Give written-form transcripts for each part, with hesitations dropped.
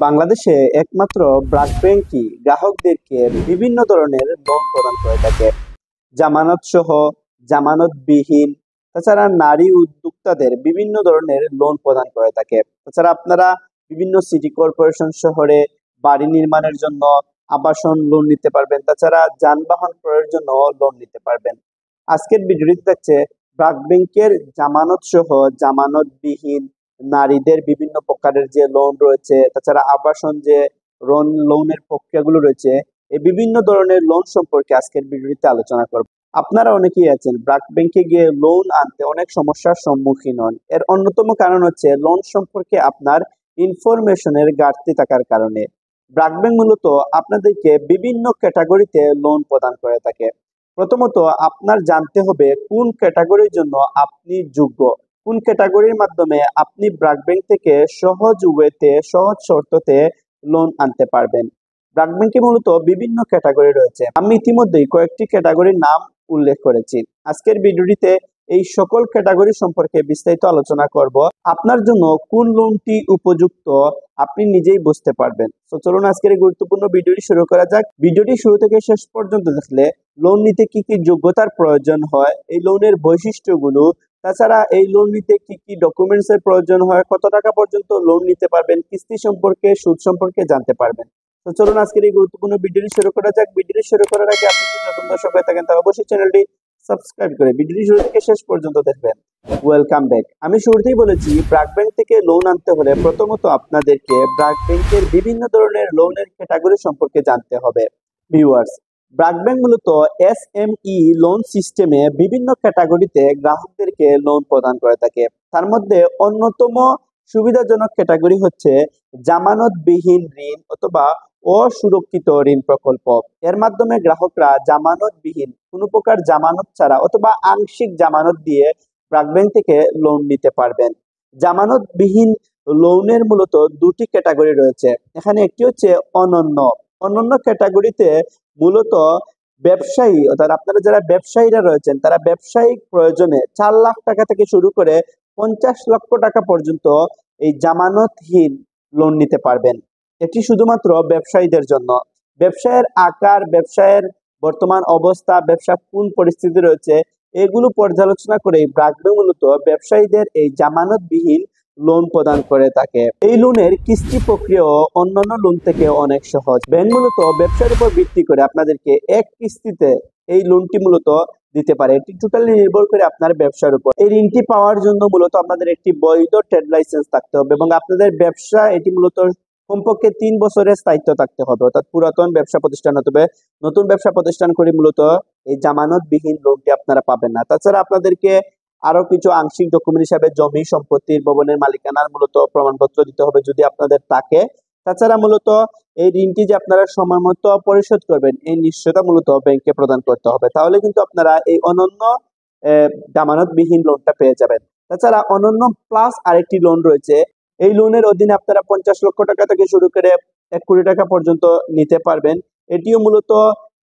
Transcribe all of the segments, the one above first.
বাংলাদেশে একমাত্র ব্র্যাক ব্যাংকই গ্রাহকদেরকে বিভিন্ন ধরনের লোন প্রদান করে থাকে। জামানত সহ, জামানতবিহীন, তাছাড়া নারী উদ্যোক্তাদের বিভিন্ন ধরনের লোন প্রদান করে থাকে। তাছাড়া আপনারা বিভিন্ন সিটি কর্পোরেশন শহরে বাড়ি নির্মাণের জন্য আবাসন লোন নিতে পারবেন। তাছাড়া যানবাহন ক্রয়ের জন্য লোন নিতে পারবেন। আজকের ভিডিওটি থাকছে ব্র্যাক ব্যাংকের জামানত সহ, জামানতবিহীন নারীদের বিভিন্ন প্রকারের যে লোন রয়েছে, তাছাড়া আবাসন যে লোনের প্রক্রিয়াগুলো রয়েছে, এই বিভিন্ন ধরনের লোন সম্পর্কে আজকের ভিডিওতে আলোচনা করব। আপনারা অনেকেই আছেন ব্র্যাক ব্যাংকে গিয়ে লোন আনতে অনেক সমস্যার সম্মুখীন হন। এর অন্যতম কারণ হচ্ছে লোন সম্পর্কে আপনার ইনফরমেশনের ঘাটতি থাকার কারণে। ব্র্যাক ব্যাংক মূলত আপনাদেরকে বিভিন্ন ক্যাটাগরিতে লোন প্রদান করে থাকে। প্রথমত আপনার জানতে হবে কোন ক্যাটাগরির জন্য আপনি যোগ্য, কোন ক্যাটাগরির মাধ্যমে আপনি ব্র্যাক ব্যাংক থেকে সহজ শর্ততে লোন আনতে পারবেন। ব্র্যাক ব্যাংকে মূলত বিভিন্ন ক্যাটাগরি রয়েছে। আমি ইতিমধ্যেই কয়েকটি ক্যাটাগরির নাম উল্লেখ করেছি। আজকের ভিডিওটিতে এই সকল ক্যাটাগরি সম্পর্কে বিস্তারিত আলোচনা করব। আপনার জন্য কোন লোনটি উপযুক্ত আপনি নিজেই বুঝতে পারবেন। তো চলুন আজকের এই গুরুত্বপূর্ণ ভিডিওটি শুরু করা যাক। ভিডিওটি শুরু থেকে শেষ পর্যন্ত দেখলে লোন নিতে কি কি যোগ্যতার প্রয়োজন হয়, এই লোনের বৈশিষ্ট্যগুলো, তাছাড়া এই লোন নিতে কি কি ডকুমেন্টস এর প্রয়োজন হয়, কত টাকা পর্যন্ত লোন নিতে পারবেন, কিস্তি সম্পর্কে, সুদ সম্পর্কে জানতে পারবেন। তো চলুন আজকের এই গুরুত্বপূর্ণ ভিডিওটি শুরু করা যাক। ভিডিওটি শুরু করার আগে আপনি যদি নতুন দর্শক হয়ে থাকেন তাহলে অবশ্যই চ্যানেলটি সাবস্ক্রাইব করে ভিডিওটি শুরু থেকে শেষ পর্যন্ত দেখবেন। Welcome back. আমি শুরুতেই বলেছি ব্র্যাক ব্যাংক থেকে লোন আনতে হলে প্রথমত আপনাদেরকে ব্র্যাক ব্যাংকের বিভিন্ন ধরনের লোনের ক্যাটাগরি সম্পর্কে জানতে হবে। ভিউয়ার্স, ব্র্যাক ব্যাংক মূলত এসএমই লোন সিস্টেমে বিভিন্ন ক্যাটাগরিতে গ্রাহকদেরকে লোন প্রদান করে থাকে। তার মধ্যে অন্যতম সুবিধাজনক ক্যাটাগরি হচ্ছে জামানতবিহীন ঋণ অথবা অসুরক্ষিত ঋণ প্রকল্প। এর মাধ্যমে গ্রাহকরা জামানতবিহীন, কোনো প্রকার জামানত ছাড়া অথবা আংশিক জামানত দিয়ে ব্র্যাক ব্যাংক থেকে লোন নিতে পারবেন। জামানতবিহীন লোনের মূলত দুটি ক্যাটাগরি রয়েছে। এখানে একটি হচ্ছে অনন্য। অনন্য ক্যাটাগরিতে মূলত ব্যবসায়ী, অর্থাৎ আপনারা যারা ব্যবসায়ীরা রয়েছেন তারা ব্যবসায়িক প্রয়োজনে 4 লাখ টাকা থেকে শুরু করে 50 লক্ষ টাকা পর্যন্ত এই জামানতহীন লোন নিতে পারবেন। এটি শুধুমাত্র ব্যবসায়ীদের জন্য। ব্যবসায়ের আকার, ব্যবসায়ের বর্তমান অবস্থা, ব্যবসা কোন পরিস্থিতি রয়েছে, এগুলো পর্যালোচনা করে ব্র্যাক ব্যাংক মূলত ব্যবসায়ীদের এই জামানতবিহীন লোন প্রদান করে থাকে। এই লোনের কিস্তি প্রক্রিয়াও অন্যান্য লোন থেকে অনেক সহজ। ব্যাংক মূলত ব্যবসার উপর ভিত্তি করে আপনাদেরকে এক কিস্তিতে এই লোনটি মূলত দিতে পারে। এটি টোটালি নির্ভর করে আপনার ব্যবসার উপর। এই ঋণটি পাওয়ার জন্য মূলত আপনাদের একটি বৈধ ট্রেড লাইসেন্স থাকতে হবে এবং আপনাদের ব্যবসা এটি মূলত কমপক্ষে 3 বছরের স্থায়িত্ব থাকতে হবে। অর্থাৎ পুরাতন ব্যবসা প্রতিষ্ঠান হতে হবে। নতুন ব্যবসা প্রতিষ্ঠান করে মূলত এই জামানতবিহীন লোনটি আপনারা পাবেন না। তাছাড়া আপনাদেরকে আরো কিছু আংশিক ডকুমেন্ট হিসাবে জমি, সম্পত্তির, ভবনের মালিকানার মূলত প্রমাণপত্র দিতে হবে যদি আপনাদের থাকে। তাছাড়া মূলত এই ঋণটি যে আপনারা সময় মতো পরিশোধ করবেন এই নিশ্চয়তা মূলত ব্যাংকে প্রদান করতে হবে। তাহলে কিন্তু আপনারা এই অনন্য জামানতবিহীন লোনটা পেয়ে যাবেন। তাছাড়া অনন্য প্লাস আরেকটি লোন রয়েছে। এই লোনের অধীনে আপনারা 50 লক্ষ টাকা থেকে শুরু করে 1 কোটি টাকা পর্যন্ত নিতে পারবেন। এটিও মূলত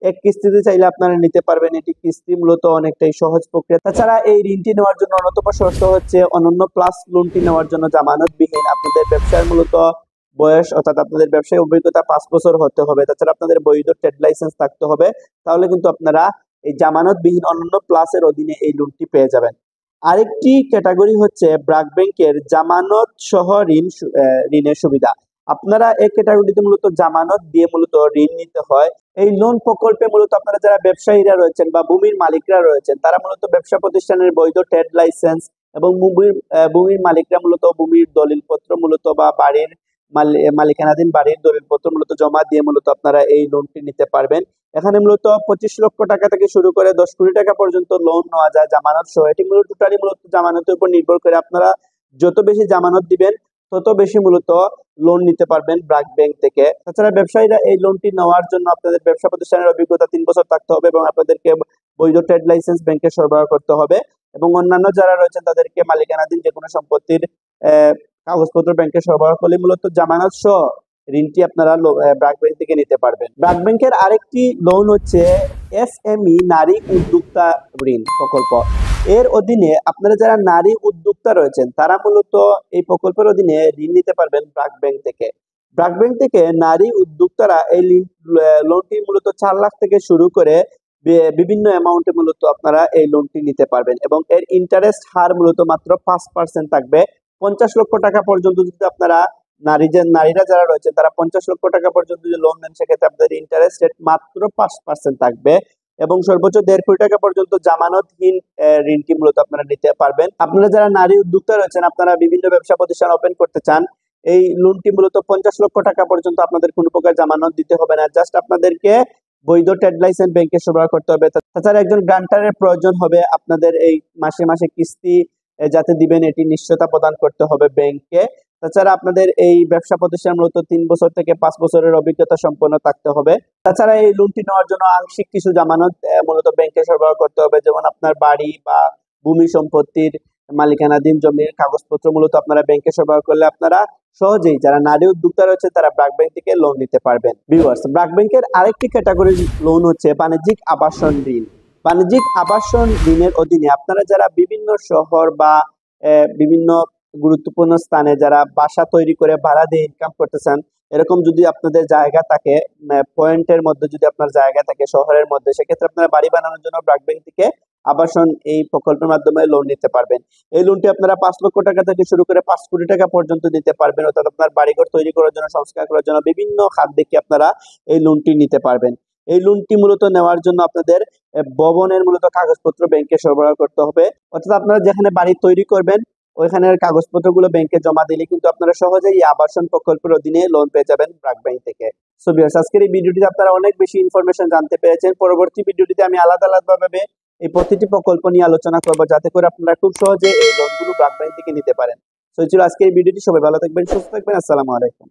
এক কিস্তিতে চাইলে আপনারা নিতে পারবেন। এটি কিস্তি মূলত অনেকটাই সহজ প্রক্রিয়া। তাছাড়া এই ঋণটি নেওয়ার জন্য অন্যতম শর্ত হচ্ছে অনন্য প্লাস লোনটি নেওয়ার জন্য জামানতবিহীন আপনাদের ব্যবসার মূলত বয়স, অর্থাৎ আপনাদের ব্যবসায় অভিজ্ঞতা 5 বছর হতে হবে। তাছাড়া আপনাদের বৈধ ট্রেড লাইসেন্স থাকতে হবে। তাহলে কিন্তু আপনারা এই জামানতবিহীন অনন্য প্লাসের অধীনে এই লোনটি পেয়ে যাবেন। আরেকটি ক্যাটাগরি হচ্ছে ব্র্যাক ব্যাংকের জামানত সহ ঋণের সুবিধা। আপনারা এই ক্যাটাগরিতে মূলত জামানত দিয়ে মূলত ঋণ নিতে হয়। এই লোন প্রকল্পে মূলত আপনারা যারা ব্যবসায়ীরা রয়েছেন বা ভূমির মালিকরা রয়েছেন তারা মূলত ব্যবসা প্রতিষ্ঠানের বৈধ ট্রেড লাইসেন্স এবং ভূমির মালিকরা মূলত ভূমির দলিলপত্র মূলত বা বাড়ির মালিকানাধীন বাড়ির দলিলপত্র মূলত জমা দিয়ে মূলত আপনারা এই লোনটি নিতে পারবেন। এখানে মূলত 25 লক্ষ টাকা থেকে শুরু করে 10 কোটি টাকা পর্যন্ত লোন নেওয়া যায় জামানত সহ। এটি মূলত টোটালি মূলত জামানতের উপর নির্ভর করে। আপনারা যত বেশি জামানত দিবেন তত বেশি মূলত লোন নিতে পারবেন ব্র্যাক ব্যাংক থেকে। তাছাড়া ব্যবসায়ীরা এই লোনটি নেওয়ার জন্য আপনাদের ব্যবসা প্রতিষ্ঠানের অভিজ্ঞতা 3 বছর থাকতে হবে এবং আপনাদেরকে বৈধ ট্রেড লাইসেন্স ব্যাংকে সরবরাহ করতে হবে এবং অন্যান্য যারা রয়েছেন তাদেরকে মালিকানাধীন যে কোনো সম্পত্তির কাগজপত্র ব্যাংকে সরবরাহ করলে মূলত জামানত সহ ঋণটি আপনারা ব্র্যাক ব্যাংক থেকে নিতে পারবেন। ব্র্যাক ব্যাংকের আরেকটি লোন হচ্ছে এসএমই নারী উদ্যোক্তা ঋণ প্রকল্প। এর অধীনে আপনারা যারা নারী উদ্যোক্তা রয়েছেন তারা মূলত এই প্রকল্পের অধীনে ঋণ নিতে পারবেন ব্র্যাক ব্যাংক থেকে। ব্র্যাক ব্যাংক থেকে নারী উদ্যোক্তারা এই লোনটি মূলত 4 লাখ থেকে শুরু করে বিভিন্ন অ্যামাউন্টে মূলত আপনারা এই লোনটি নিতে পারবেন এবং এর ইন্টারেস্ট হার মূলত মাত্র 5% থাকবে। 50 লক্ষ টাকা পর্যন্ত যদি আপনারা নারীরা যারা রয়েছে তারা 50 লক্ষ টাকা পর্যন্ত যদি লোন নেন সেক্ষেত্রে আপনাদের ইন্টারেস্ট রেট মাত্র 5% থাকবে এবং সর্বোচ্চ 1.5 কোটি টাকা পর্যন্ত জামানতহীন ঋণটি মূলত আপনারা নিতে পারবেন। আপনারা যারা নারী উদ্যোক্তা রয়েছেন, আপনারা বিভিন্ন ব্যবসা প্রতিষ্ঠান ওপেন করতে চান, এই লোনটি মূলত 50 লক্ষ টাকা পর্যন্ত আপনাদের কোনো প্রকার জামানত দিতে হবে না। জাস্ট আপনাদেরকে বৈধ ট্রেড লাইসেন্স ব্যাংকে সরবরাহ করতে হবে। তাছাড়া একজন গ্রান্টারের প্রয়োজন হবে। আপনাদের এই মাসে মাসে কিস্তি যাতে দিবেন এটি নিশ্চয়তা প্রদান করতে হবে ব্যাংকে। তাছাড়া আপনাদের এই ব্যবসা প্রতিষ্ঠান মূলত 3 বছর থেকে 5 বছরের অভিজ্ঞতা সম্পন্ন থাকতে হবে। তাছাড়া এই লোনটি নেওয়ার জন্য আংশিক কিছু জামানত মূলত ব্যাংকে সরবরাহ করতে হবে, যেমন আপনার বাড়ি বা ভূমি সম্পত্তির মালিকানাধীন জমির কাগজপত্র মূলত আপনারা ব্যাংকে সরবরাহ করলে আপনারা সহজেই, যারা নারী উদ্যোক্তা রয়েছে তারা ব্র্যাক ব্যাংক থেকে লোন নিতে পারবেন। ভিউয়ার্স, ব্র্যাক ব্যাংকের আরেকটি ক্যাটাগরি লোন হচ্ছে বাণিজ্যিক আবাসন ঋণ। বাণিজ্যিক আবাসন ঋণের অধীনে আপনারা যারা বিভিন্ন শহর বা বিভিন্ন গুরুত্বপূর্ণ স্থানে যারা বাসা তৈরি করে ভাড়া দিয়ে ইনকাম করতেছেন, এরকম যদি আপনাদের জায়গা থাকে, পয়েন্টের মধ্যে যদি আপনার জায়গা থাকে শহরের মধ্যে, সেক্ষেত্রে আপনারা বাড়ি বানানোর জন্য ব্র্যাক ব্যাংক থেকে আবাসন এই প্রকল্পের মাধ্যমে লোন নিতে পারবেন। এই লোনটি আপনারা 5 লক্ষ টাকা থেকে শুরু করে 5 কোটি টাকা পর্যন্ত নিতে পারবেন, অর্থাৎ আপনার বাড়িঘর তৈরি করার জন্য, সংস্কার করার জন্য বিভিন্ন খাত দেখে আপনারা এই লোনটি নিতে পারবেন। এই লোনটি মূলত নেওয়ার জন্য আপনাদের ভবনের মূলত কাগজপত্র ব্যাংকে সরবরাহ করতে হবে, অর্থাৎ আপনারা যেখানে বাড়ি তৈরি করবেন ওইখানের কাগজপত্রগুলো ব্যাংকে জমা দিলে কিন্তু আপনারা সহজেই এই আবাসন প্রকল্পের অধীনে লোন পেয়ে যাবেন ব্র্যাক ব্যাংক থেকে। সো ভিউয়ার্স, আজকের এই ভিডিওটিতে আপনারা অনেক বেশি ইনফরমেশন জানতে পেরেছেন। পরবর্তী ভিডিওটিতে আমি আলাদাভাবে এই প্রতিটি প্রকল্প নিয়ে আলোচনা করব, যাতে করে আপনারা খুব সহজে এই লোনগুলো ব্র্যাক ব্যাংক থেকে নিতে পারেন। সো এই ছিল আজকের এই ভিডিওটি। সবাই ভালো থাকবেন, সুস্থ থাকবেন। আসসালামু আলাইকুম।